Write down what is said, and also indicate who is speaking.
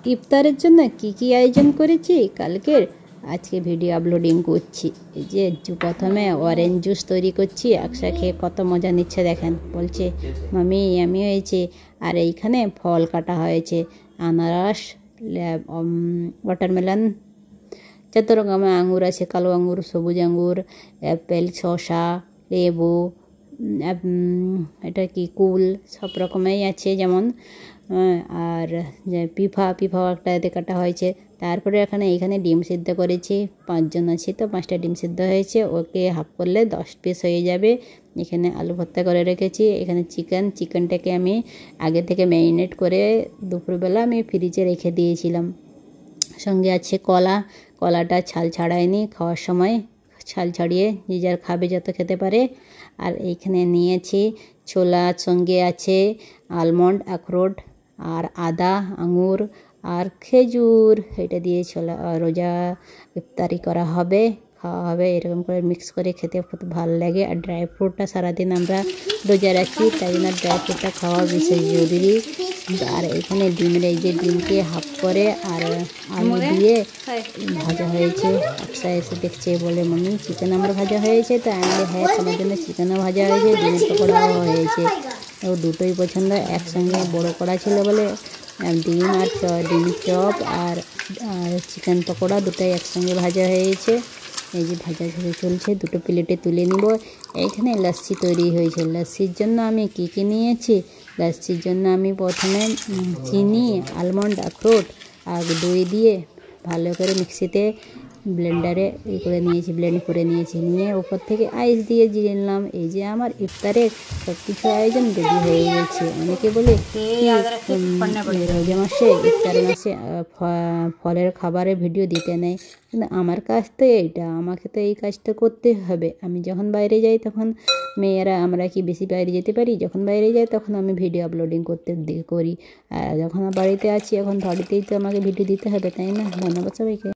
Speaker 1: ইফতারের জন্য কি আয়োজন করেছি কালকের আজকে ভিডিও আপলোডিং করছি। এই যে প্রথমে অরেঞ্জ জুস তৈরি করছি, একসা খেয়ে কত মজা নিচ্ছে দেখেন। বলছে মামি আমি হয়েছে। আর এইখানে ফল কাটা হয়েছে, আনারস, ওয়াটারমেলন, যত রকমের আঙুর আছে, কালো আঙুর, সবুজ আঙুর, অ্যাপেল, শসা, লেবু, এটা কি কুল, সব রকমেরই আছে যেমন। আর পিফাও একটা এতে কাটা হয়েছে। তারপরে এখানে ডিম সিদ্ধ করেছি, 5 জন আছি তো 5টা ডিম সিদ্ধ হয়েছে, ওকে হাফ করলে 10 পিস হয়ে যাবে। এখানে আলু ভর্তা করে রেখেছি। এখানে চিকেনটাকে আমি আগে থেকে ম্যারিনেট করে দুপুরবেলা আমি ফ্রিজে রেখে দিয়েছিলাম। সঙ্গে আছে কলাটা ছাল ছাড়ায়নি, খাওয়ার সময় ছাল ছাড়িয়ে যে যার খাবে যত খেতে পারে। আর এইখানে নিয়েছি ছোলা, সঙ্গে আছে আলমন্ড, আখরোট, আর আদা, আঙুর আর খেজুর। এটা দিয়ে ছোলা রোজা ইফতারি করা হবে, খাওয়া হবে। এরকম করে মিক্স করে খেতে খুব ভালো লাগে। আর ড্রাই ফ্রুটটা সারাদিন আমরা রোজা রাখি, তাই জন্য ড্রাই ফ্রুটটা খাওয়া বিশেষ জরুরি। আর এখানে ডিমকে হাফ করে আর আলু দিয়ে ভাজা হয়েছে। একসা এসে দেখছে, বলে মামি চিকেন আমার ভাজা হয়েছে। তো আমি হ্যাঁ, তোমার জন্য চিকেনও ভাজা হয়েছে, ডিমের পকোড়াও হয়েছে। ও দুটোই পছন্দ। একসঙ্গে বড় করা ছিল বলে ডিম আর ডিমের চপ আর চিকেন পকোড়া দুটোই একসঙ্গে ভাজা হয়েছে। এই যে ভাজা চলছে, দুটো প্লেটে তুলে নিব। এইখানে লস্যি তৈরি হয়েছে। লস্যির জন্য আমি কি নিয়েছি, লস্যির জন্য আমি প্রথমে চিনি, আলমন্ড, আখরোট আর দই দিয়ে ভালো করে মিক্সিতে ব্লেন্ড করে নিয়েছি। নিয়ে উপর থেকে আইস দিয়ে জিরে নিলাম। এই যে আমার ইফতারের সব কিছু আয়োজন রেডি হয়ে গেছে। অনেকে বলে রোজা মাসে, ইফতার মাসে ফলের খাবারের ভিডিও দিতে নেই, কিন্তু আমার কাজ তো এইটা, আমাকে তো এই কাজটা করতে হবে। আমি যখন বাইরে যাই তখন মেয়েরা, আমরা কি বেশি বাইরে যেতে পারি? যখন বাইরে যাই তখন আমি ভিডিও আপলোডিং করি। আর যখন বাড়িতে আছি, এখন বাড়িতেই তো আমাকে ভিডিও দিতে হবে, তাই না? ধন্যবাদ সবাইকে।